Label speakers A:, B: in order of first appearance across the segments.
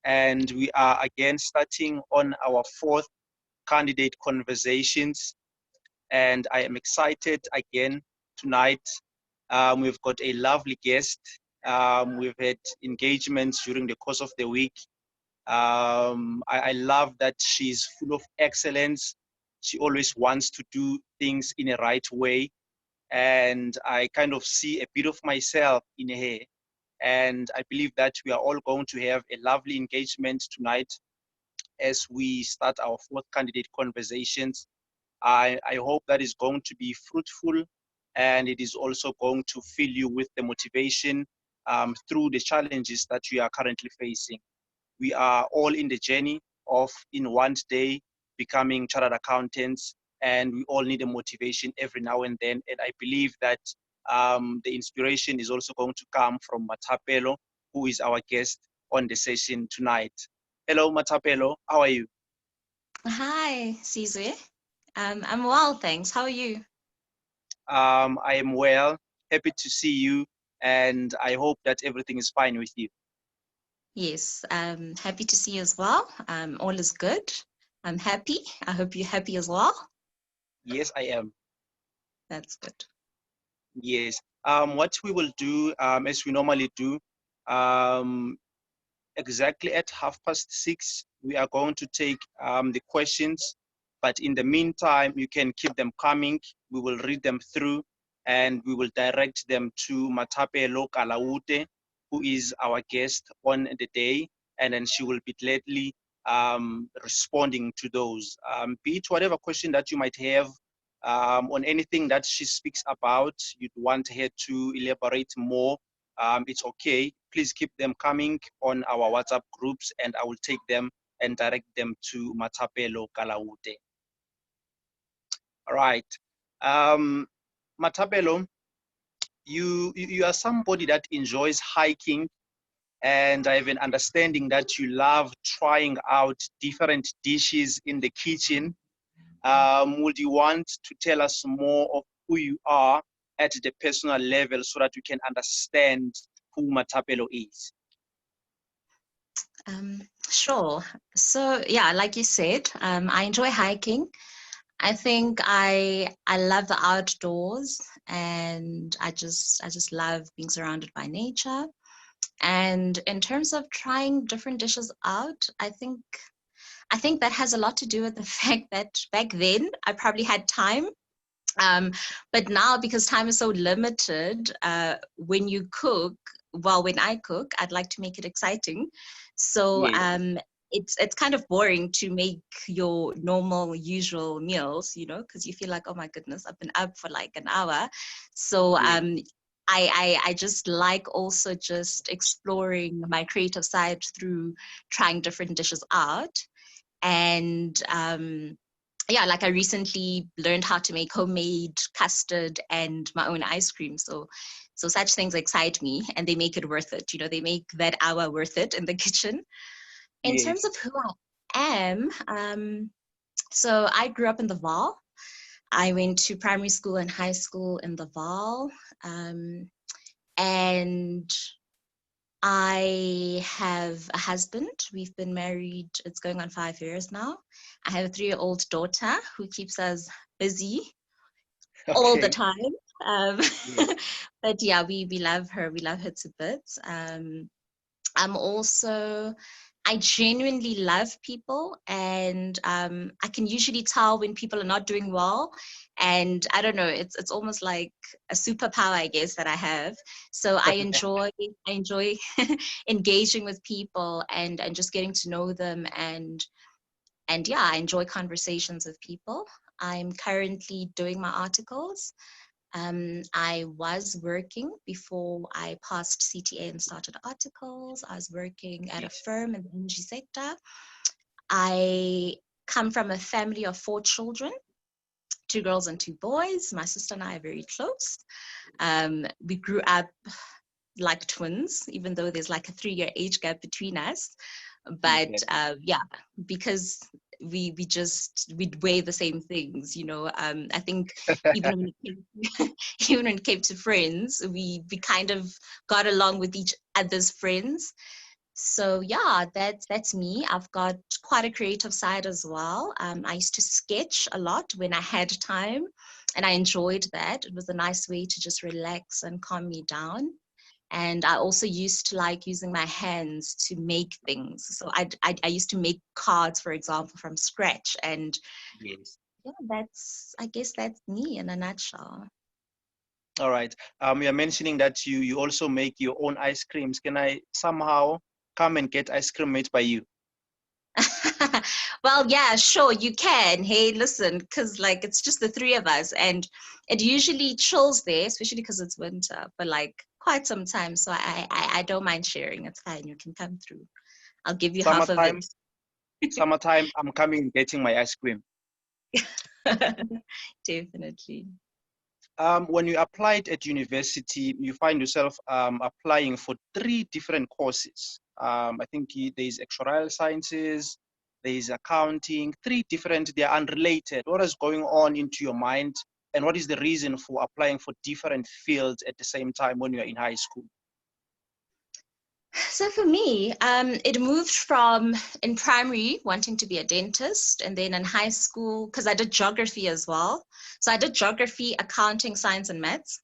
A: and we are again starting on our fourth candidate conversations. And I am excited again tonight. We've got a lovely guest. We've had engagements during the course of the week. I love that she's full of excellence. She always wants to do things in a right way. And I kind of see a bit of myself in her. And I believe that we are all going to have a lovely engagement tonight as we start our fourth candidate conversations. I hope that is going to be fruitful, and it is also going to fill you with the motivation through the challenges that we are currently facing. We are all in the journey of in one day becoming chartered accountants, and we all need a motivation every now and then. And I believe that the inspiration is also going to come from Mathapelo, who is our guest on the session tonight. Hello, Mathapelo. How are you?
B: Hi, Sizwe. I'm well, thanks. How are you?
A: I am well. Happy to see you, and I hope that everything is fine with you.
B: Yes, happy to see you as well. All is good. I'm happy. I hope you're happy as well.
A: Yes, I am.
B: That's good.
A: Yes. What we will do, as we normally do, um, exactly at 6:30, we are going to take the questions. But in the meantime, you can keep them coming. We will read them through, and we will direct them to Mathapelo Kalaute, who is our guest on the day, and then she will be gladly responding to those. Be it whatever question that you might have on anything that she speaks about, you'd want her to elaborate more, it's okay. Please keep them coming on our WhatsApp groups, and I will take them and direct them to Mathapelo Kalaute. All right. Um, Mathapelo, you are somebody that enjoys hiking, and I have an understanding that you love trying out different dishes in the kitchen. Would you want to tell us more of who you are at the personal level so that we can understand who Mathapelo is?
B: Sure. So yeah, like you said, I enjoy hiking. I think I love the outdoors, and I just love being surrounded by nature. And in terms of trying different dishes out, I think that has a lot to do with the fact that back then I probably had time. But now, because time is so limited, when you cook, well, when I cook, I'd like to make it exciting. So
A: Yes.
B: it's kind of boring to make your normal, usual meals, because you feel like, oh my goodness, I've been up for like an hour. So
A: Yes.
B: I just like also just exploring my creative side through trying different dishes out. And yeah, like I recently learned how to make homemade custard and my own ice cream. So such things excite me, and they make it worth it. They make that hour worth it in the kitchen. In terms
A: Yes.
B: of who I am, so I grew up in the Vaal. I went to primary school and high school in the Vaal. And I have a husband. We've been married, it's going on 5 years now. I have a 3-year-old daughter who keeps us busy all the
A: Okay.
B: time. Um,
A: Yes.
B: but yeah, we love her. We love her to bits. I'm also, I genuinely love people, and I can usually tell when people are not doing well. And I don't know, it's almost like a superpower, I guess, that I have. So I enjoy engaging with people and just getting to know them, and yeah, I enjoy conversations with people. I'm currently doing my articles. I was working before I passed CTA and started articles. I was working at a
A: Yes.
B: firm in the energy sector. I come from a family of 4 children, 2 girls and 2 boys. My sister and I are very close. We grew up like twins, even though there's like a 3-year age gap between us. But
A: Okay.
B: yeah, because we'd weigh the same things. I think even when it came, even when it came to friends, we kind of got along with each other's friends. So yeah, that's me. I've got quite a creative side as well. I used to sketch a lot when I had time, and I enjoyed that. It was a nice way to just relax and calm me down. And I also used to like using my hands to make things. So I used to make cards, for example, from scratch. And
A: Yes.
B: yeah, I guess that's me in a nutshell.
A: All right. You're mentioning that you also make your own ice creams. Can I somehow come and get ice cream made by you?
B: Well, yeah, sure, you can. Hey, listen, because like it's just the three of us, and it usually chills there, especially because it's winter, for like quite some time. So I don't mind sharing. It's fine. You can come through. I'll give you half of
A: Summertime,
B: it.
A: summertime, I'm coming and getting my ice cream.
B: Definitely.
A: When you applied at university, you find yourself applying for three different courses. I think there's actuarial sciences, there's accounting, three different, they're unrelated. What is going on into your mind, and what is the reason for applying for different fields at the same time when you're in high school?
B: So for me, it moved from in primary wanting to be a dentist, and then in high school, because I did geography as well. So I did geography, accounting, science, and maths.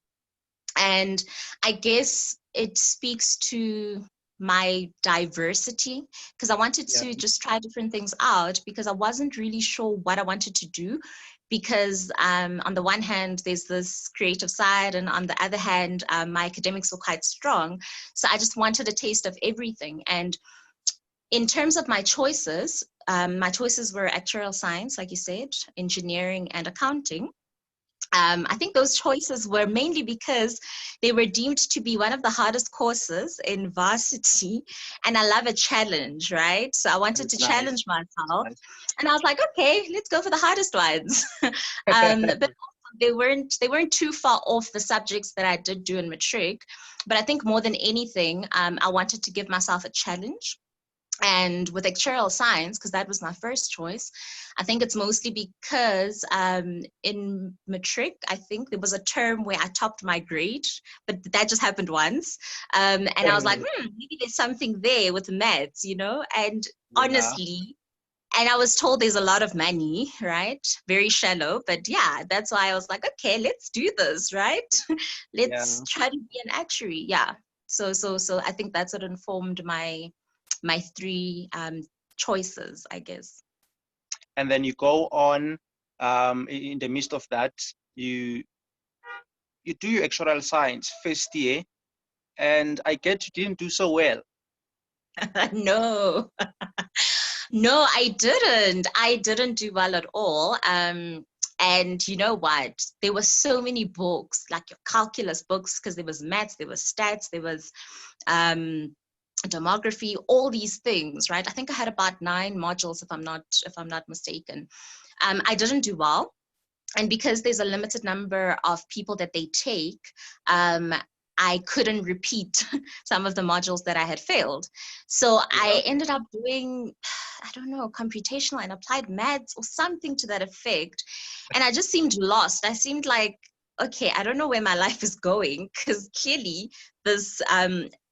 B: And I guess it speaks to my diversity because I wanted
A: Yeah,
B: to just try different things out because I wasn't really sure what I wanted to do. Because on the one hand, there's this creative side, and on the other hand, my academics were quite strong. So I just wanted a taste of everything. And in terms of my choices were actuarial science, like you said, engineering, and accounting. I think those choices were mainly because they were deemed to be one of the hardest courses in varsity. And I love a challenge, right? So I wanted
A: that's
B: to
A: nice.
B: challenge
A: That's
B: myself.
A: nice.
B: And I was like, okay, let's go for the hardest ones. But also they weren't too far off the subjects that I did do in matric. But I think more than anything, I wanted to give myself a challenge. And with actuarial science, because that was my first choice, I think it's mostly because in matric, I think there was a term where I topped my grade, but that just happened once. And I was like, maybe there's something there with maths, And
A: Yeah,
B: honestly, and I was told there's a lot of money, right? Very shallow, but yeah, that's why I was like, okay, let's do this, right?
A: yeah.
B: Let's try to be an actuary. Yeah. So I think that's what informed my three choices, I guess.
A: And then you go on, in the midst of that, you you do your actuarial science first year, and I get you didn't do so well.
B: No, no, I didn't. I didn't do well at all. And you know what? There were so many books, like your calculus books, because there was maths, there was stats, there was um, demography, all these things, right? I think I had about 9 modules, if I'm not mistaken. I didn't do well, and because there's a limited number of people that they take, um, I couldn't repeat some of the modules that I had failed. So
A: Yeah,
B: I ended up doing, I don't know, computational and applied maths or something to that effect. And I just seemed lost. I seemed like, okay, I don't know where my life is going because clearly this,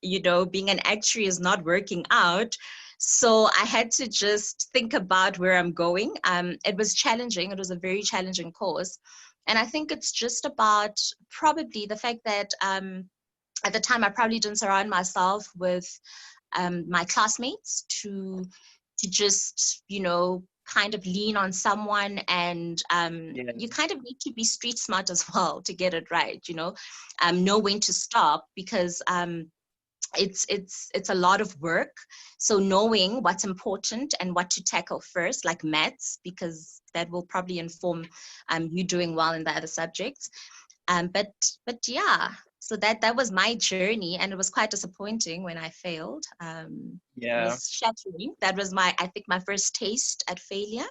B: being an actuary is not working out. So I had to just think about where I'm going. It was challenging. It was a very challenging course. And I think it's just about probably the fact that at the time I probably didn't surround myself with my classmates to just, kind of lean on someone. And
A: yeah,
B: you kind of need to be street smart as well to get it right, know when to stop because it's a lot of work. So knowing what's important and what to tackle first, like maths, because that will probably inform you doing well in the other subjects. But yeah, so that was my journey, and it was quite disappointing when I failed. It
A: yeah.
B: was shattering. That was I think my first taste at failure.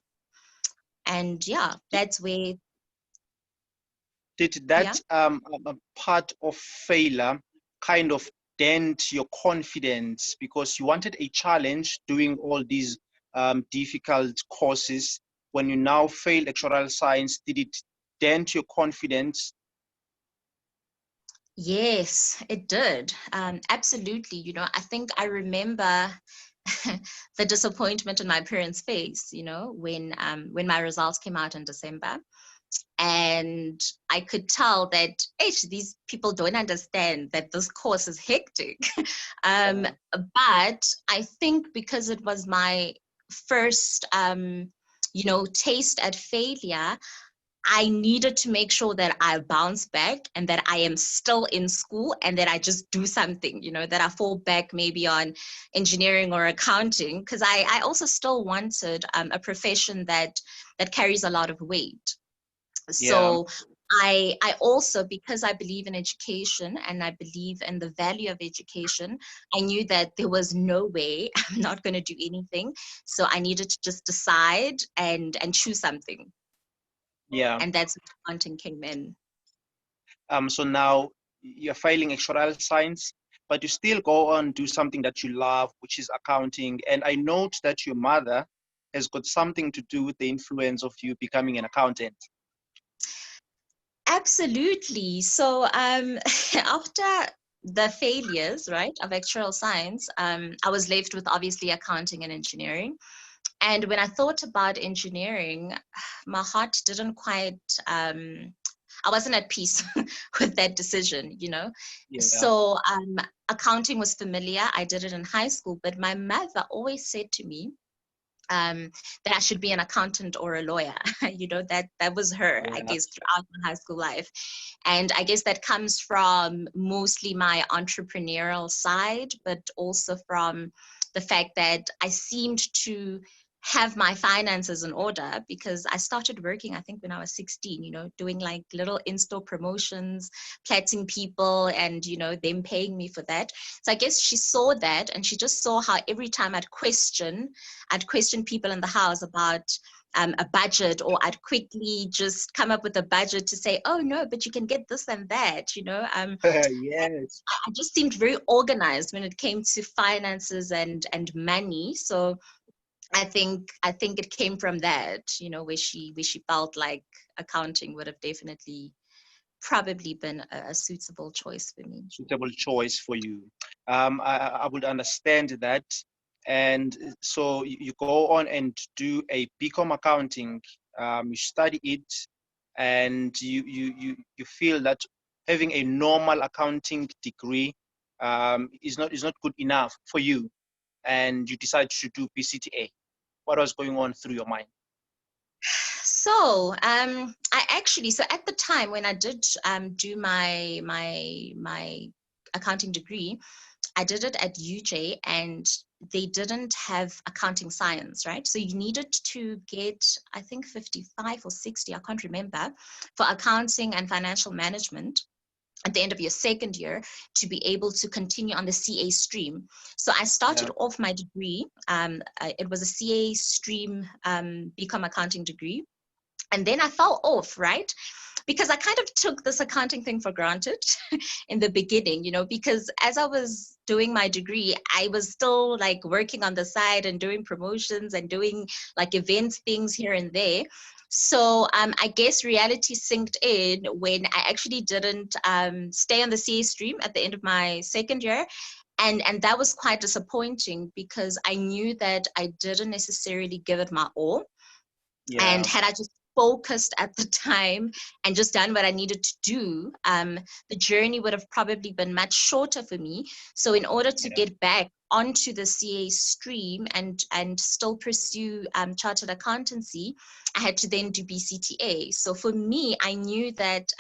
B: And yeah, that's where,
A: Did
B: yeah.
A: that part of failure kind of dent your confidence because you wanted a challenge doing all these difficult courses? When you now failed actuarial science, did it dent your confidence?
B: Yes, it did. Absolutely. I think I remember the disappointment in my parents' face, when my results came out in December. And I could tell that these people don't understand that this course is hectic.
A: Yeah.
B: But I think because it was my first, taste at failure, I needed to make sure that I bounce back and that I am still in school and that I just do something, that I fall back maybe on engineering or accounting, because I also still wanted a profession that carries a lot of weight.
A: Yeah.
B: So I also, because I believe in education and I believe in the value of education, I knew that there was no way I'm not going to do anything. So I needed to just decide and choose something.
A: Yeah.
B: And that's when accounting came in.
A: So now you're failing actuarial science, but you still go on do something that you love, which is accounting. And I note that your mother has got something to do with the influence of you becoming an accountant.
B: Absolutely. So after the failures, right, of actuarial science, I was left with obviously accounting and engineering. And when I thought about engineering, my heart didn't quite, I wasn't at peace with that decision.
A: Yeah.
B: So accounting was familiar. I did it in high school, but my mother always said to me, that I should be an accountant or a lawyer. That was her, I
A: Yeah.
B: guess, throughout my high school life. And I guess that comes from mostly my entrepreneurial side, but also from the fact that I seemed to have my finances in order because I started working, I think, when I was 16, doing like little in-store promotions, platting people and, them paying me for that. So I guess she saw that and she just saw how every time I'd question people in the house about a budget, or I'd quickly just come up with a budget to say, oh no, but you can get this and that.
A: Yes.
B: I just seemed very organized when it came to finances and money. So I think it came from that, where she felt like accounting would have definitely probably been a suitable choice for me.
A: Suitable choice for you. I would understand that. And so you go on and do a BCom accounting. You study it, and you feel that having a normal accounting degree is not good enough for you, and you decide to do BCTA. What was going on through your mind?
B: So, so at the time when I did do my accounting degree, I did it at UJ and they didn't have accounting science, right? So you needed to get, I think, 55 or 60, I can't remember, for accounting and financial management at the end of your second year to be able to continue on the CA stream. So I
A: Yeah.
B: started off my degree. It was a CA stream BCom accounting degree. And then I fell off, right? Because I kind of took this accounting thing for granted in the beginning, because as I was doing my degree, I was still like working on the side and doing promotions and doing like events, things here and there. So I guess reality sinked in when I actually didn't stay on the CA stream at the end of my second year. And that was quite disappointing because I knew that I didn't necessarily give it my all. And
A: Yeah.
B: had I just focused at the time and just done what I needed to do, the journey would have probably been much shorter for me. So in order to
A: Yeah.
B: get back onto the CA stream and still pursue chartered accountancy, I had to then do BCTA. So for me, I knew that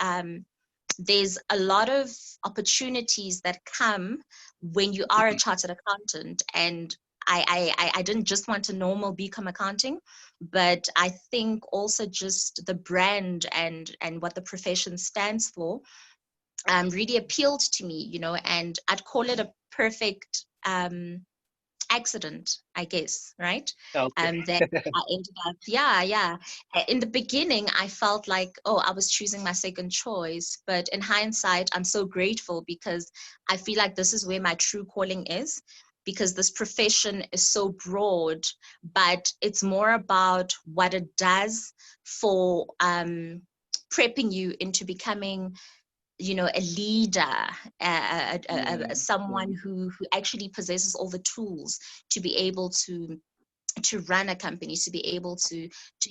B: there's a lot of opportunities that come when you are a chartered accountant. And I didn't just want a normal BCom accounting, but I think also just the brand and what the profession stands for really appealed to me, and I'd call it a perfect accident, I guess, right?
A: Okay.
B: That I ended up, yeah, yeah. In the beginning, I felt like, oh, I was choosing my second choice. But in hindsight, I'm so grateful because I feel like this is where my true calling is, because this profession is so broad, but it's more about what it does for prepping you into becoming a leader,
A: Yeah, yeah.
B: someone who actually possesses all the tools to be able to run a company, to be able to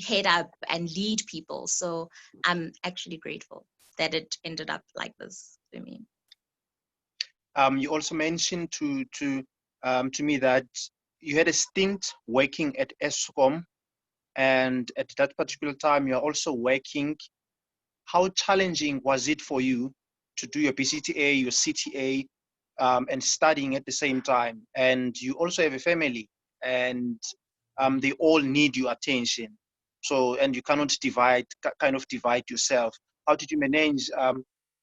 B: head up and lead people. So I'm actually grateful that it ended up like this for me.
A: You also mentioned to me that you had a stint working at ESCOM, and at that particular time, you are also working. How challenging was it for you to do your BCTA, your CTA, and studying at the same time? And you also have a family, and they all need your attention. So, and you cannot kind of divide yourself. How did you manage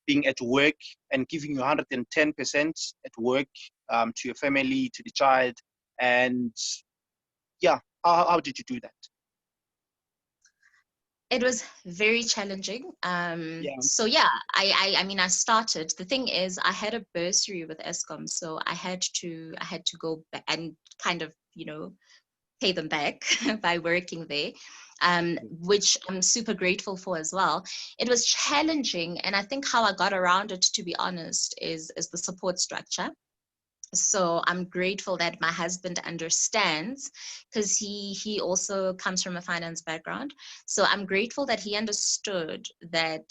A: being at work and giving you 110% at work, to your family, to the child? And yeah, how did you do that?
B: It was very challenging.
A: Yeah.
B: So yeah, I mean, I started. The thing is, I had a bursary with ESCOM, so I had to go back and kind of, pay them back by working there, which I'm super grateful for as well. It was challenging, and I think how I got around it, to be honest, is the support structure. So I'm grateful that my husband understands, because he also comes from a finance background. So I'm grateful that he understood that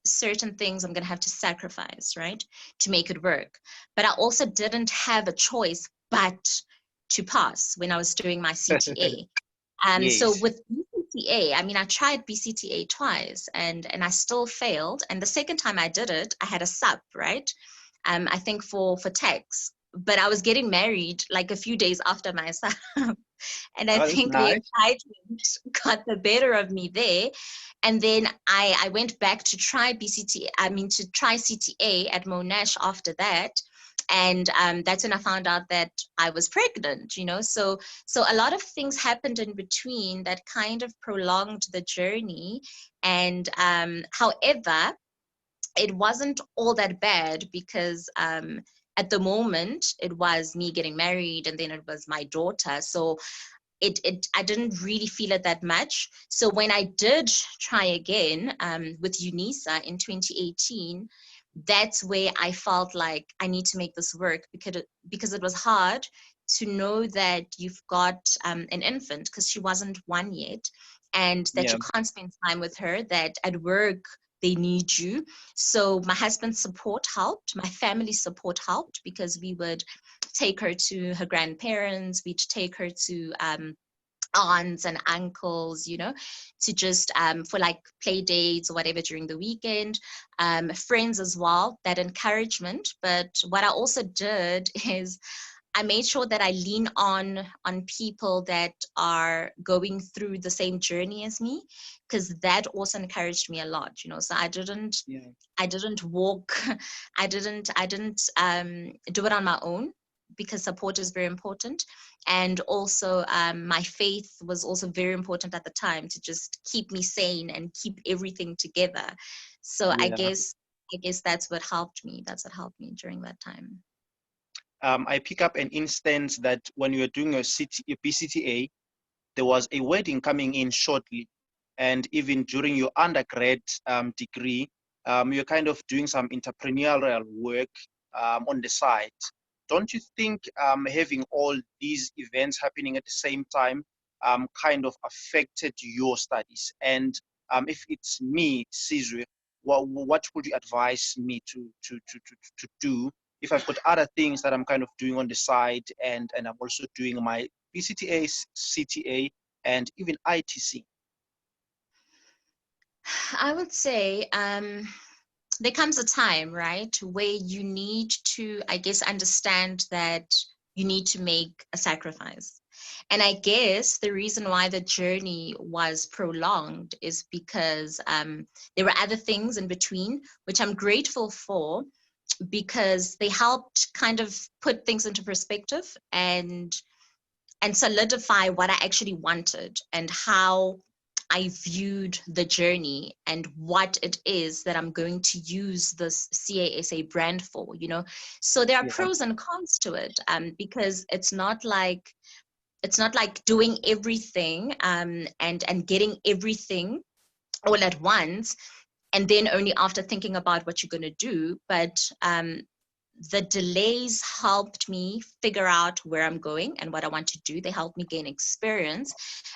B: certain things I'm going to have to sacrifice, right, to make it work. But I also didn't have a choice but to pass when I was doing my CTA. So
A: Yes.
B: with BCTA, I mean, I tried BCTA twice, and I still failed. And the second time I did it, I had a SUP, right? I think for tax. But I was getting married like a few days after my SUP. And I
A: Oh, that's
B: think the
A: nice.
B: excitement got the better of me there. And then I went back to try BCTA, I mean, to try CTA at Monash after that. And that's when I found out that I was pregnant, So a lot of things happened in between that kind of prolonged the journey. And however, it wasn't all that bad, because at the moment it was me getting married, and then it was my daughter. So it I didn't really feel it that much. So when I did try again with UNISA in 2018, that's where I felt like I need to make this work, because it was hard to know that you've got an infant, because she wasn't one yet, and that
A: Yeah.
B: you can't spend time with her, that at work they need you. So my husband's support helped, my family's support helped, because we would take her to her grandparents, we'd take her to aunts and uncles, to just for like play dates or whatever during the weekend, friends as well, that encouragement. But what I also did is I made sure that I lean on people that are going through the same journey as me, because that also encouraged me a lot, So
A: Yeah.
B: I didn't walk, I didn't do it on my own, because support is very important. And also my faith was also very important at the time, to just keep me sane and keep everything together. So
A: Yeah.
B: I guess that's what helped me during that time.
A: I pick up an instance that when you were doing your PCTA, there was a wedding coming in shortly. And even during your undergrad degree, you're kind of doing some entrepreneurial work on the side. Don't you think having all these events happening at the same time kind of affected your studies? And if it's me, Sizwe, what would you advise me to do if I've got other things that I'm kind of doing on the side, and I'm also doing my PCTA, CTA, and even ITC?
B: I would say there comes a time, right, where you need to, I guess, understand that you need to make a sacrifice. And I guess the reason why the journey was prolonged is because there were other things in between, which I'm grateful for, because they helped kind of put things into perspective and solidify what I actually wanted, and how I viewed the journey, and what it is that I'm going to use this CASA brand for. So there are
A: Yeah,
B: pros and cons to it, because it's not like doing everything and getting everything all at once. and then only after thinking about what you're going to do. But the delays helped me figure out where I'm going and what I want to do. They helped me gain experience,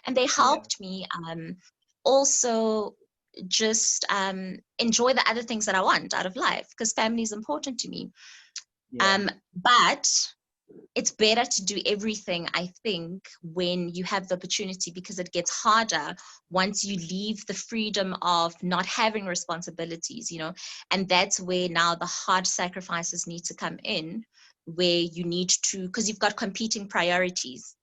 B: and they
A: Yeah.
B: helped me also just enjoy the other things that I want out of life, because family is important to me.
A: Yeah.
B: But it's better to do everything, I think, when you have the opportunity, because it gets harder once you leave the freedom of not having responsibilities, and that's where now the hard sacrifices need to come in, where you need to, because you've got competing priorities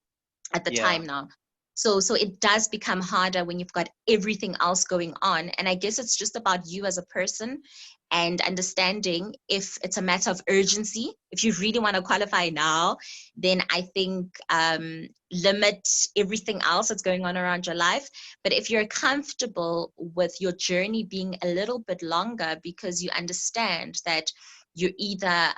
B: at the
A: Yeah.
B: time now. So it does become harder when you've got everything else going on. And I guess it's just about you as a person and understanding if it's a matter of urgency. If you really want to qualify now, then I think limit everything else that's going on around your life. But if you're comfortable with your journey being a little bit longer, because you understand that you're either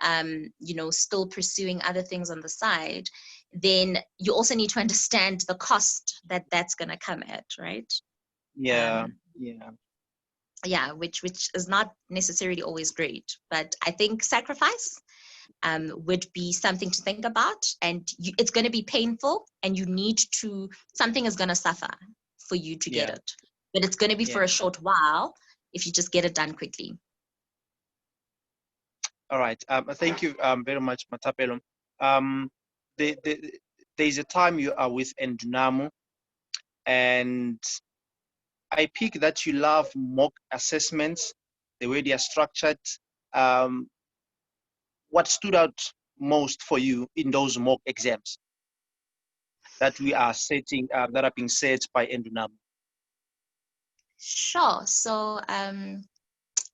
B: still pursuing other things on the side, then you also need to understand the cost that that's going to come at, right?
A: Yeah.
B: um
A: Yeah.
B: yeah, which is not necessarily always great, but I think sacrifice would be something to think about. And it's going to be painful, and you need to, something is going to suffer for you to get
A: Yeah.
B: it, but it's going to be for
A: Yeah.
B: a short while if you just get it done quickly.
A: All right. Thank you very much, Mathapelo. Um, the, there's a time you are with Endunamu, and I pick that you love mock assessments, the way they are structured. Um, what stood out most for you in those mock exams that we are setting, that are being set by Endunamu?
B: Sure. So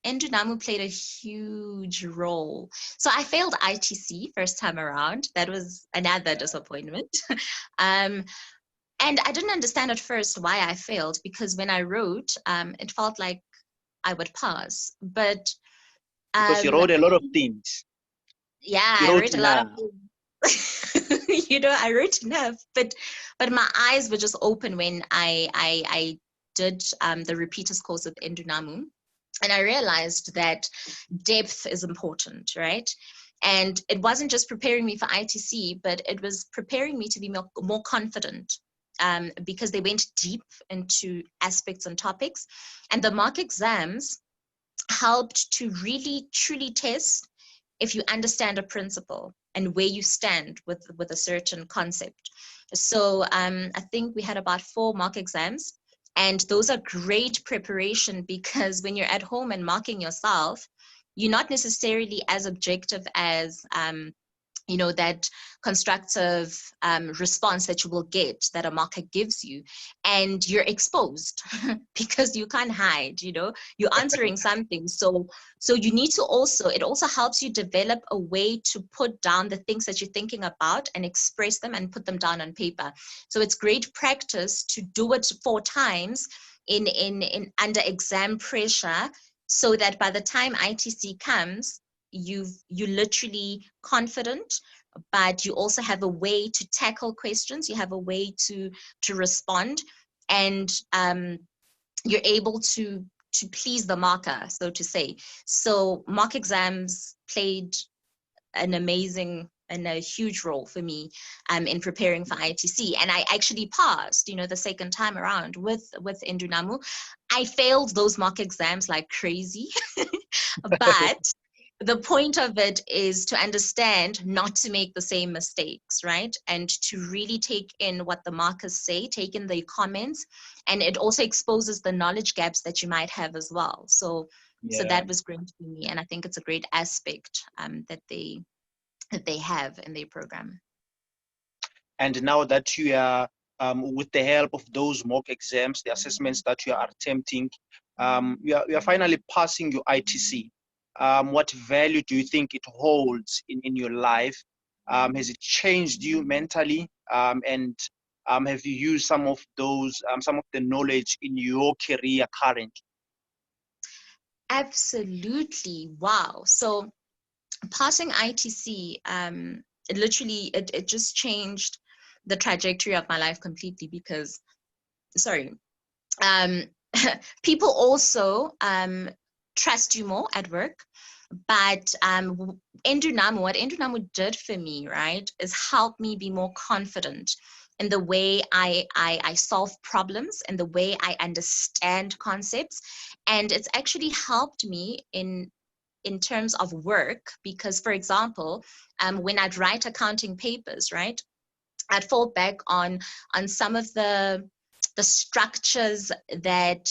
B: Endunamu played a huge role. So I failed ITC first time around. That was another
A: Yeah.
B: disappointment. um, and I didn't understand at first why I failed, because when I wrote, it felt like I would pass. But
A: Because you
B: um,
A: wrote a lot of things.
B: yeah,
A: You
B: I
A: wrote
B: wrote a lot of
A: enough.
B: things. I wrote enough, but my eyes were just open when I did the repeaters course with Endunamu. And I realized that depth is important, right? And it wasn't just preparing me for ITC, but it was preparing me to be more confident, because they went deep into aspects and topics. And the mock exams helped to really, truly test if you understand a principle and where you stand with a certain concept. So I think we had about 4 mock exams, and those are great preparation, because when you're at home and marking yourself, you're not necessarily as objective as that constructive response that you will get, that a marker gives you, and you're exposed because you can't hide. You're answering something. So you need to also, it also helps you develop a way to put down the things that you're thinking about and express them and put them down on paper. So it's great practice to do it 4 times in under exam pressure, so that by the time ITC comes, you're literally confident, but you also have a way to tackle questions. You have a way to respond, and you're able to please the marker, so to say. So mock exams played an amazing and a huge role for me in preparing for ITC. And I actually passed, the second time around with Endunamu. I failed those mock exams like crazy, but the point of it is to understand not to make the same mistakes, right? And to really take in what the markers say, take in the comments, and it also exposes the knowledge gaps that you might have as well. So
A: Yeah.
B: that was great for me, and I think it's a great aspect that they have in their program.
A: And now that you are, with the help of those mock exams, the assessments that you are attempting, you are finally passing your ITC. What value do you think it holds in your life? Has it changed you mentally? And have you used some of the knowledge in your career currently?
B: Absolutely. Wow. So passing ITC, it literally, it just changed the trajectory of my life completely, because, sorry, um, people also trust you more at work. But what Endunamo did for me, right, is help me be more confident in the way I solve problems and the way I understand concepts. And it's actually helped me in terms of work because, for example, when I'd write accounting papers, right, I'd fall back on some of the structures that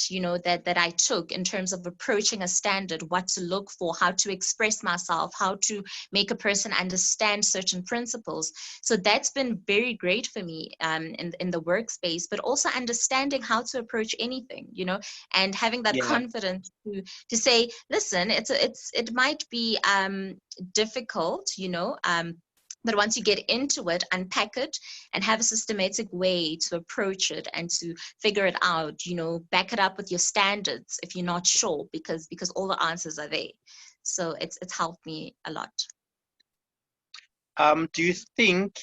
B: that I took in terms of approaching a standard, what to look for, how to express myself, how to make a person understand certain principles. So that's been very great for me in the workspace, but also understanding how to approach anything, and having that
A: Yeah.
B: confidence to say, listen, it might be difficult, but once you get into it, unpack it and have a systematic way to approach it and to figure it out, back it up with your standards if you're not sure, because all the answers are there. So it's helped me a lot.
A: Do you think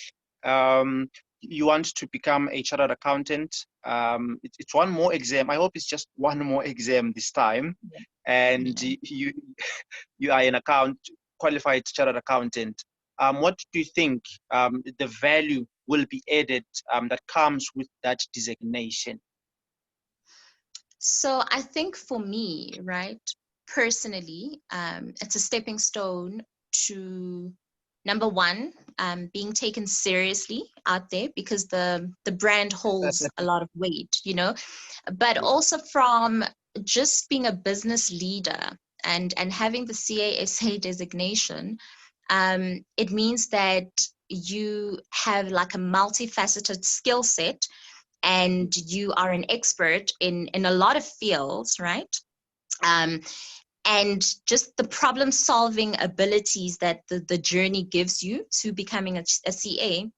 A: you want to become a chartered accountant? It's one more exam. I hope it's just one more exam this time, and
B: Yeah.
A: you are an qualified chartered accountant. What do you think the value will be added that comes with that designation?
B: So I think for me, right, personally, it's a stepping stone to number one, being taken seriously out there because the brand holds a lot of weight, but
A: Yeah.
B: also from just being a business leader and having the CASA designation, it means that you have like a multifaceted skill set and you are an expert in a lot of fields, right? Um, and just the problem solving abilities that the journey gives you to becoming a CA,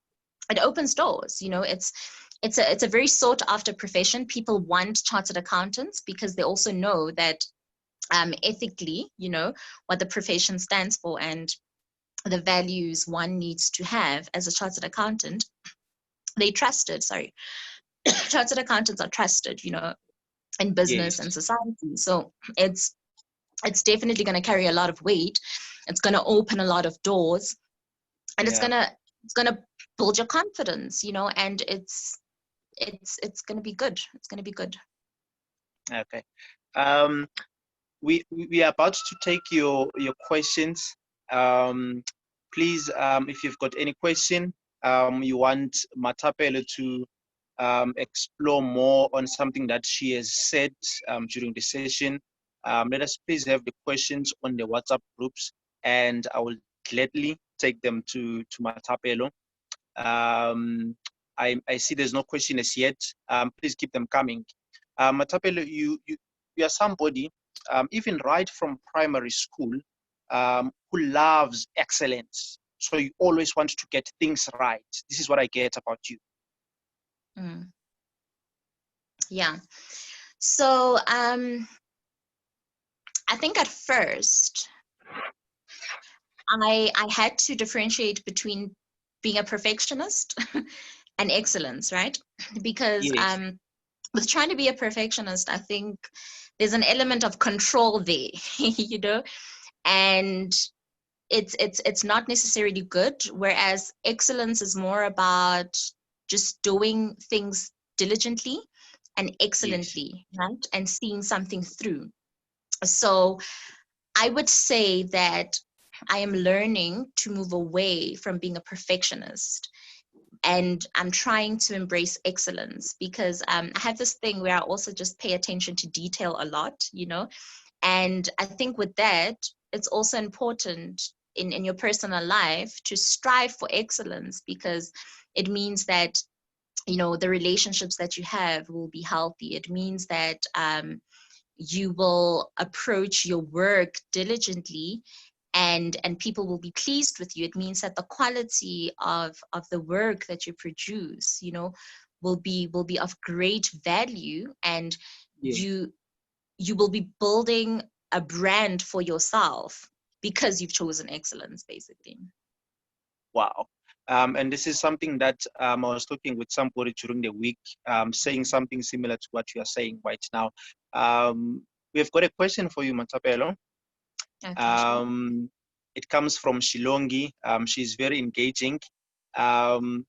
B: it opens doors. It's a very sought after profession. People want chartered accountants because they also know that ethically, what the profession stands for and the values one needs to have as a chartered accountant. They trusted, sorry, chartered accountants are trusted, in business and
A: Yes.
B: society. So it's definitely going to carry a lot of weight. It's going to open a lot of doors, and it's
A: Yeah.
B: going to build your confidence, and it's going to be good. It's going to be good.
A: Okay. Um, we are about to take your questions. Um, Please, if you've got any question, you want Mathapelo to explore more on something that she has said during the session, let us please have the questions on the WhatsApp groups, and I will gladly take them to Mathapelo. Um, I see there's no question as yet. Please keep them coming. Mathapelo, you are somebody, even right from primary school, who loves excellence. So you always want to get things right. This is what I get about you.
B: Mm, yeah. So I think at first I had to differentiate between being a perfectionist and excellence, right? Because
A: Yes,
B: with trying to be a perfectionist, I think there's an element of control there, and it's not necessarily good. Whereas excellence is more about just doing things diligently and
A: yes,
B: excellently, right? And seeing something through. So I would say that I am learning to move away from being a perfectionist and I'm trying to embrace excellence because I have this thing where I also just pay attention to detail a lot, and I think with that, it's also important in your personal life to strive for excellence because it means that, the relationships that you have will be healthy. It means that you will approach your work diligently and people will be pleased with you. It means that the quality of the work that you produce, will be of great value, and
A: yes.
B: you will be building a brand for yourself because you've chosen excellence, basically.
A: Wow. And this is something that I was talking with somebody during the week, saying something similar to what you are saying right now. Um, we've got a question for you, Mathapelo.
B: Okay, sure.
A: Um, it comes from Shilongi. She's very engaging. Um,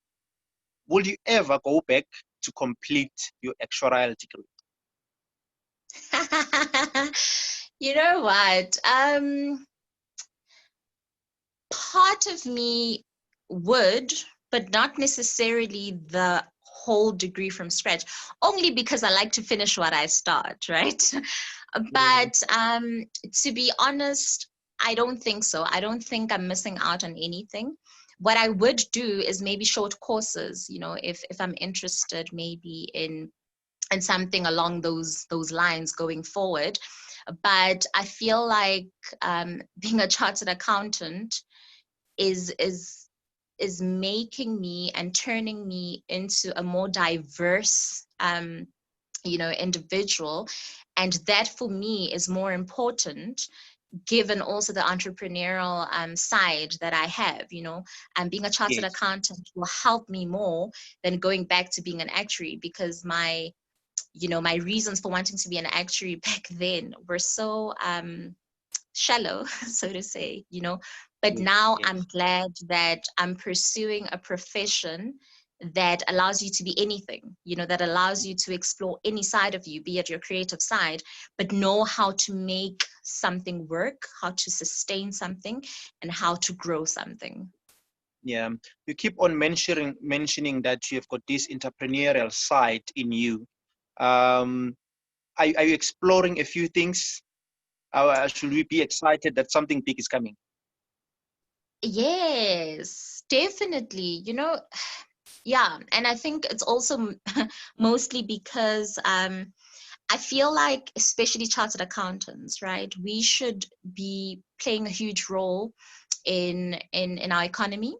A: will you ever go back to complete your actuarial degree?
B: You know what? Part of me would, but not necessarily the whole degree from scratch, only because I like to finish what I start, right?
A: Yeah.
B: But to be honest, I don't think so. I don't think I'm missing out on anything. What I would do is maybe short courses, you know, if I'm interested maybe in something along those lines going forward. But I feel like being a chartered accountant is is is making me and turning me into a more diverse individual, and that for me is more important, given also the entrepreneurial side that I have. And being a chartered
A: Yes.
B: accountant will help me more than going back to being an actuary, because my reasons for wanting to be an actuary back then were so shallow, so to say. But
A: Yes.
B: now I'm
A: Yes.
B: glad that I'm pursuing a profession that allows you to be anything, that allows you to explore any side of you, be it your creative side, but know how to make something work, how to sustain something, and how to grow something.
A: Yeah. You keep on mentioning that you've got this entrepreneurial side in you. Um, are you exploring a few things? Should we be excited that something big is coming?
B: Yes, definitely. Yeah, and I think it's also mostly because I feel like, especially chartered accountants, right? We should be playing a huge role in our economy,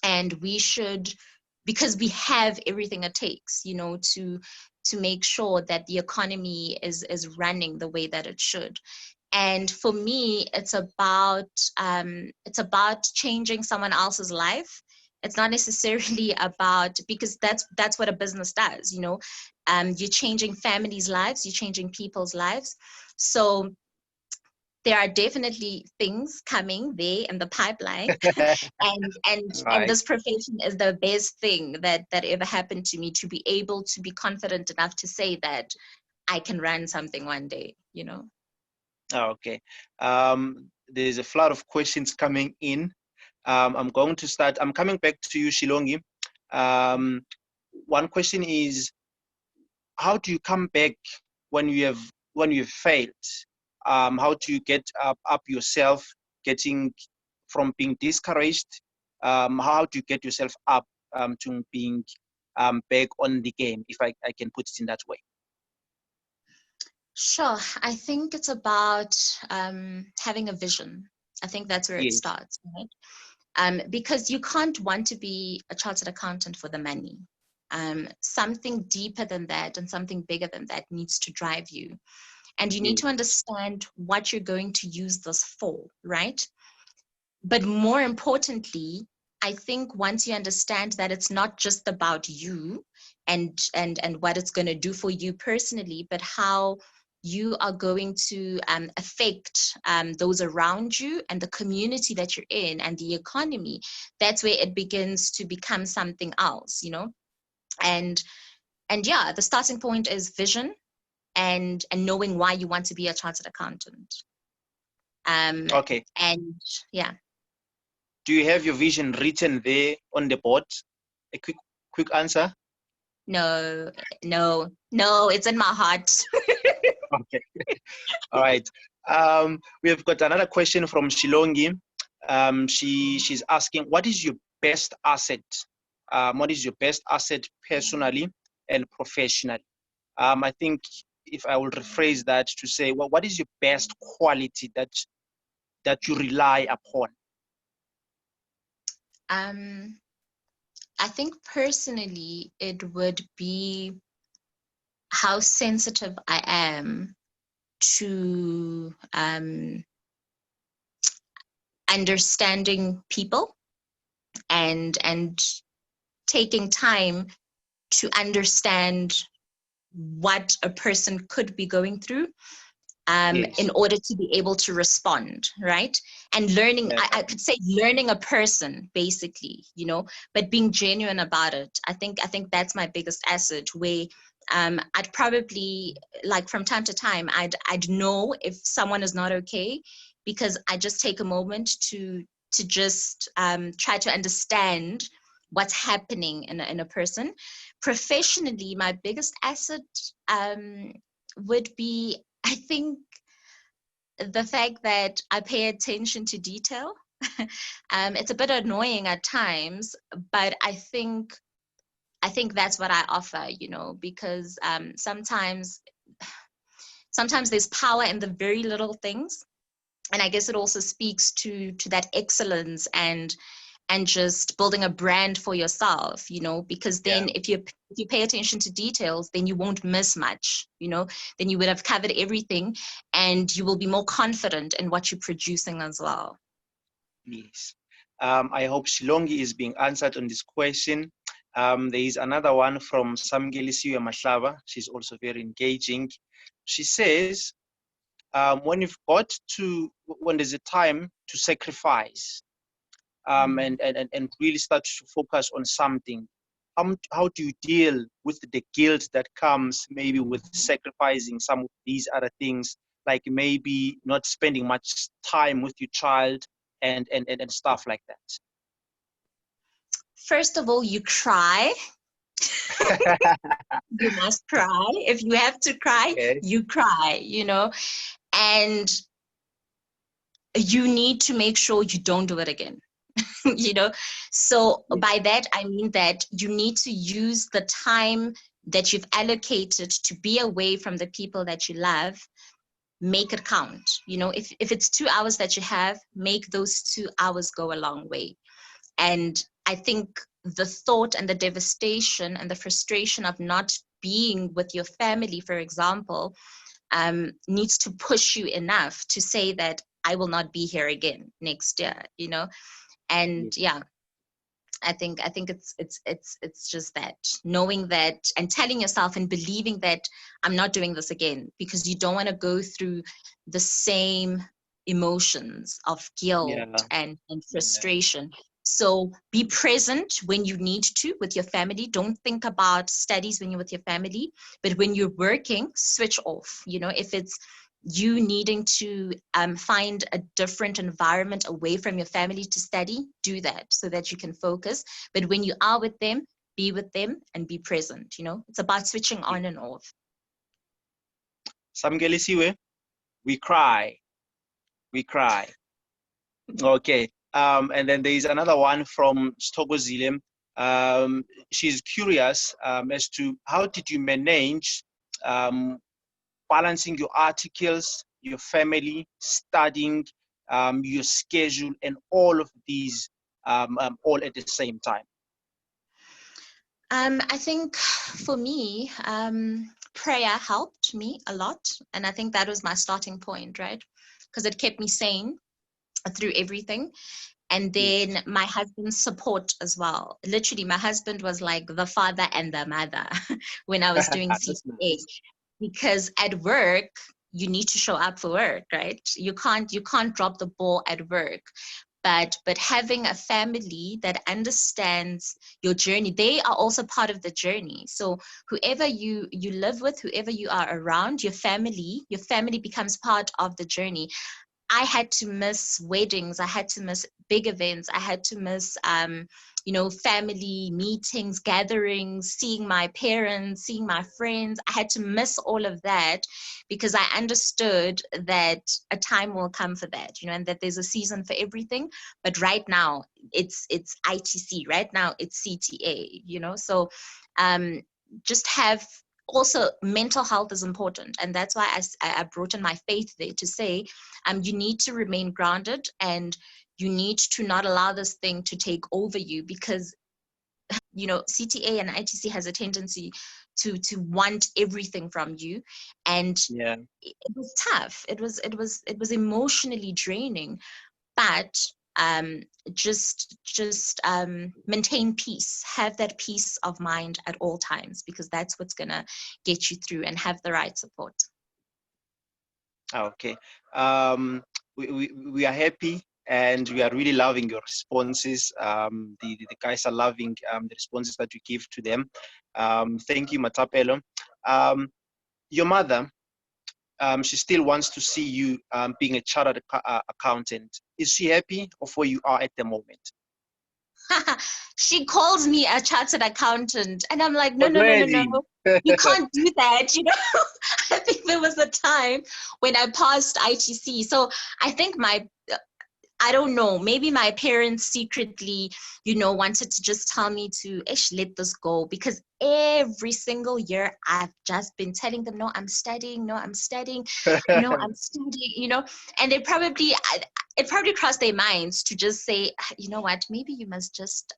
B: and we should, because we have everything it takes, to make sure that the economy is running the way that it should. And for me, it's about changing someone else's life. It's not necessarily about, because that's what a business does. You're changing families' lives, you're changing people's lives. So there are definitely things coming there in the pipeline, and
A: Right.
B: this profession is the best thing that ever happened to me, to be able to be confident enough to say that I can run something one day.
A: Okay. There's a flood of questions coming in. I'm going to start. I'm coming back to you, Shilongi. Um, one question is, how do you come back when you've failed? How do you get up yourself, getting from being discouraged? How do you get yourself up to being back on the game, if I can put it in that way?
B: Sure. I think it's about having a vision. I think that's where it
A: Yes,
B: starts, right? Because you can't want to be a chartered accountant for the money. Something deeper than that and something bigger than that needs to drive you. And you need
A: yes,
B: to understand what you're going to use this for, right? But more importantly, I think once you understand that it's not just about you and what it's going to do for you personally, but how you are going to affect those around you and the community that you're in and the economy, that's where it begins to become something else. And yeah, the starting point is vision and knowing why you want to be a chartered accountant. um
A: okay.
B: and yeah.
A: Do you have your vision written there on the board? A quick answer.
B: No, no, no, it's in my heart.
A: Okay. All right. We have got another question from Shilongi. She's asking, what is your best asset? What is your best asset personally and professionally? I think if I will rephrase that to say, well, what is your best quality that you rely upon?
B: Um, I think personally it would be how sensitive I am to understanding people and taking time to understand what a person could be going through,
A: Yes.
B: in order to be able to respond, right? And learning,
A: Yeah.
B: I could say learning a person, basically, but being genuine about it. I think that's my biggest asset, where I'd probably, like, from time to time, I'd know if someone is not okay, because I just take a moment to just try to understand what's happening in a person. Professionally, my biggest asset would be, I think, the fact that I pay attention to detail. It's a bit annoying at times, but I think that's what I offer, because sometimes there's power in the very little things, and I guess it also speaks to that excellence and just building a brand for yourself, because
A: Yeah.
B: then if you pay attention to details, then you won't miss much, then you would have covered everything, and you will be more confident in what you're producing as well.
A: Yes. I hope Shilongi is being answered on this question. There is another one from Samgelisiwe Mahlaba. She's also very engaging. She says, when there's a time to sacrifice, and really start to focus on something, how do you deal with the guilt that comes maybe with sacrificing some of these other things, like maybe not spending much time with your child and stuff like
B: First of all, you cry.
A: that?
B: You must cry. If you have to cry,
A: Okay.
B: you cry, and you need to make sure you don't do it again. you know so
A: Yeah.
B: by that I mean that you need to use the time that you've allocated to be away from the people that you love. Make it count. If it's 2 hours that you have, make those 2 hours go a long way. And I think the thought and the devastation and the frustration of not being with your family, for example, needs to push you enough to say that I will not be here again next year. And
A: Yes.
B: yeah, I think it's just that, knowing that and telling yourself and believing that I'm not doing this again, because you don't want to go through the same emotions of guilt
A: Yeah.
B: and
A: Yeah.
B: frustration. So be present when you need to with your family. Don't think about studies when you're with your family, but when you're working, switch off. If it's you needing to find a different environment away from your family to study, do that so that you can focus. But when you are with them, be with them and be present. It's about switching
A: Yeah.
B: on and off.
A: Samgelisiwe, we cry. We cry. Okay. And then there is another one from Stokozile. She's curious as to how did you manage um, balancing your articles, your family, studying, your schedule, and all of these all at the same time.
B: I think for me, prayer helped me a lot. And I think that was my starting point, right? Because it kept me sane through everything. And
A: Yes.
B: then my husband's support as well. Literally, my husband was like the father and the mother when I was doing
A: That's
B: CPA,
A: nice.
B: because at work you need to show up for work, right? You can't drop the ball at work. But having a family that understands your journey, they are also part of the journey. So whoever you live with, whoever you are around, your family becomes part of the journey. I had to miss weddings. I had to miss big events. I had to miss, family meetings, gatherings, seeing my parents, seeing my friends. I had to miss all of that because I understood that a time will come for that, and that there's a season for everything. But right now, it's ITC. Right now, it's CTA. So um, just have also mental health is important, and that's why I brought in my faith there to say you need to remain grounded, and you need to not allow this thing to take over you, because CTA and ITC has a tendency to want everything from you. And
A: Yeah.
B: it was tough. It was emotionally draining. But um just maintain peace, have that peace of mind at all times, because that's what's gonna get you through, and have the right support.
A: Okay. Um, we are happy and we are really loving your responses. The guys are loving the responses that you give to them. Thank you, Mathapelo. Um, your mother, she still wants to see you being a chartered accountant. Is she happy of where you are at the moment?
B: She calls me a chartered accountant, and I'm like, no, no, no, no, no.
A: Already.
B: You can't do that. I think there was a time when I passed ITC. So I think I don't know, maybe my parents secretly, wanted to just tell me to ish, let this go, because every single year I've just been telling them, no, I'm studying, no, I'm studying, no, I'm studying, and it probably crossed their minds to just say, you know what, maybe you must just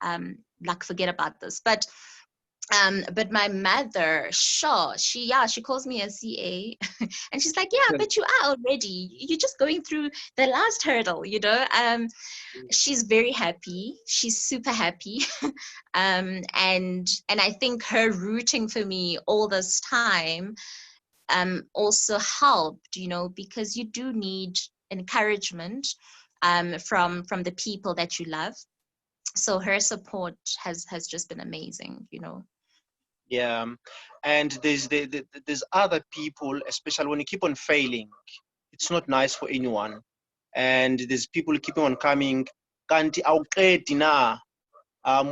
B: like forget about this. But my mother, sure, she calls me a CA, and she's like, yeah, but you are already. You're just going through the last hurdle. She's very happy. She's super happy, and I think her rooting for me all this time, also helped, because you do need encouragement, from the people that you love. So her support has just been amazing.
A: Yeah, and there's other people, especially when you keep on failing. It's not nice for anyone. And there's people keeping on coming. Kanti awuqedi na?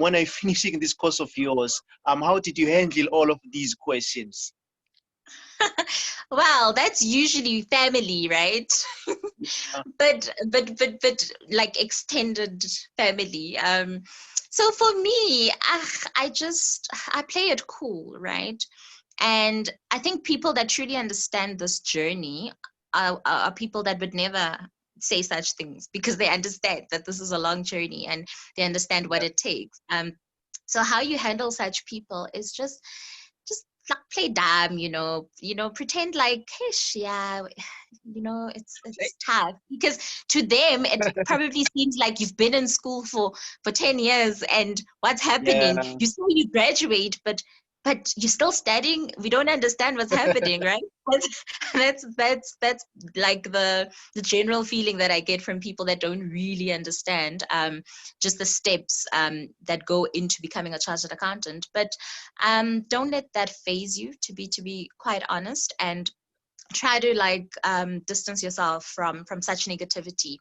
A: When I finishing this course of yours, how did you handle all of these questions?
B: Well, that's usually family, right? But like extended family. So for me, I play it cool, right? And I think people that truly understand this journey are people that would never say such things, because they understand that this is a long journey, and they understand what
A: Yeah,
B: it takes. So how you handle such people is just like play dumb, pretend like, yeah, it's tough, because to them it probably seems like you've been in school for 10 years, and what's happening,
A: yeah,
B: you say you graduate, but you're still studying. We don't understand what's happening, right? that's that's like the general feeling that I get from people that don't really understand, just the steps, that go into becoming a chartered accountant. But don't let that phase you, to be quite honest, and try to like, distance yourself from such negativity,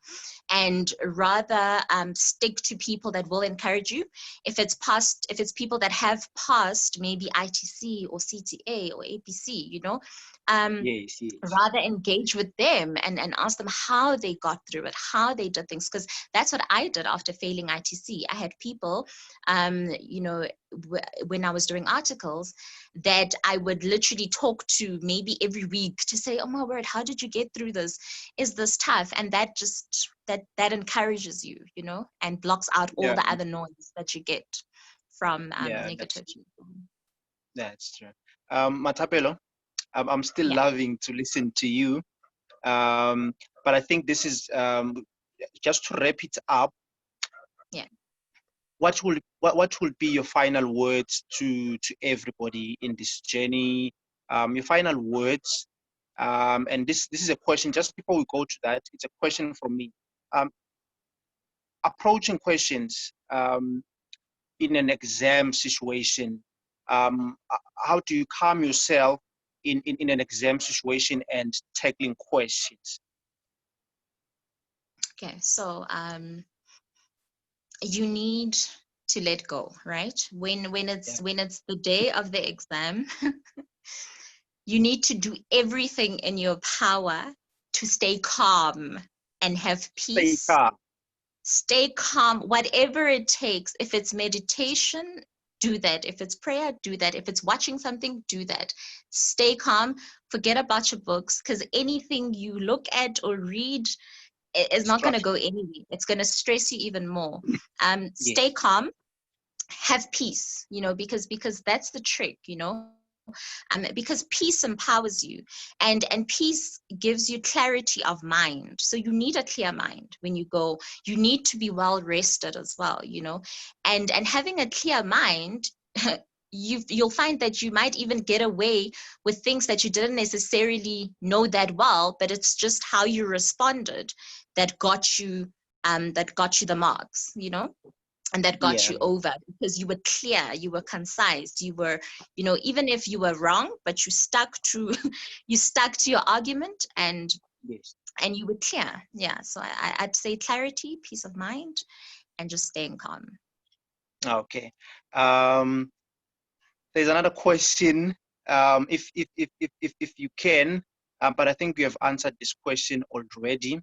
B: and rather, stick to people that will encourage you. If it's people that have passed maybe ITC or CTA or APC, um,
A: yes, yes,
B: rather engage with them, and ask them how they got through it, how they did things, because that's what I did after failing ITC. I had people, when I was doing articles, that I would literally talk to maybe every week to say, oh my word, how did you get through this? Is this tough? And that just that encourages you, and blocks out all
A: yeah,
B: the other noise that you get from,
A: yeah.
B: negativity.
A: That's true. Mathapelo, I'm still
B: Yeah,
A: loving to listen to you. Um, but I think this is just to wrap it up.
B: yeah.
A: What will be your final words to everybody in this journey? Your final words. And this is a question. Just before we go to that, it's a question from me. Um, Approaching questions in an exam situation. How do you calm yourself in an exam situation and tackling questions?
B: Okay, so you need to let go, right? When
A: Yeah.
B: it's the day of the exam, you need to do everything in your power to stay calm and have
A: Stay
B: peace.
A: calm.
B: Stay calm, whatever it takes. If it's meditation, do that. If it's prayer, do that. If it's watching something, do that. Stay calm. Forget about your books, because anything you look at or read is not going to go
A: Distraction.
B: anywhere. It's going to stress you even more. Stay
A: Yes.
B: calm, have peace, because that's the trick, because peace empowers you, and peace gives you clarity of mind. So you need a clear mind when you go. You need to be well rested as well, and having a clear mind you'll find that you might even get away with things that you didn't necessarily know that well, but it's just how you responded that got you the marks, and that got
A: Yeah.
B: you over, because you were clear, you were concise, you were, even if you were wrong, but you stuck to you stuck to your argument,
A: Yes.
B: and you were clear. Yeah, so I'd say clarity, peace of mind, and just staying calm.
A: Okay. There's another question. If you can, but I think we have answered this question already.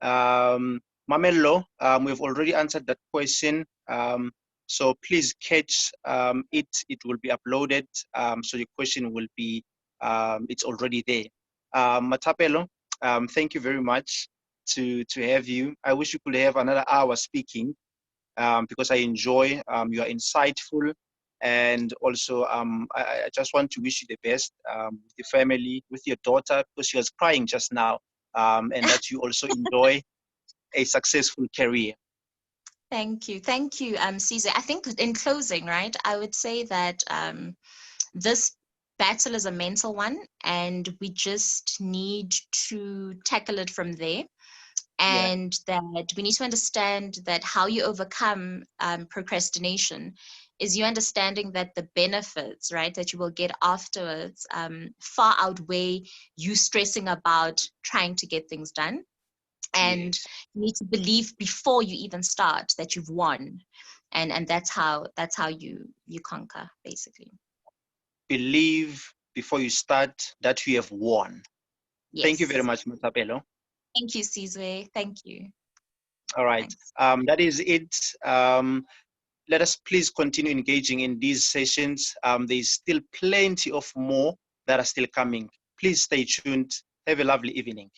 A: Mathapelo, we've already answered that question. So please catch it. It will be uploaded. So the question will be, it's already there. Mathapelo, thank you very much to have you. I wish you could have another hour speaking, because I enjoy, you are insightful. And also, I just want to wish you the best, with your family, with your daughter, because she was crying just now, and that you also enjoy a successful career.
B: Thank you, Caesar. I think in closing, right, I would say that this battle is a mental one, and we just need to tackle it from there.
A: Yeah.
B: And that we need to understand that how you overcome procrastination is you understanding that the benefits, right, that you will get afterwards far outweigh you stressing about trying to get things done. And
A: Yes.
B: you need to believe before you even start that you've won, and that's how you conquer, basically.
A: Believe before you start that you have won. Thank you very
B: Yes.
A: much, Mathapelo.
B: Thank you, Caesar. Thank you.
A: All right.
B: Thanks.
A: That is it. Let us please continue engaging in these sessions. There's still plenty of more that are still coming. Please stay tuned. Have a lovely evening.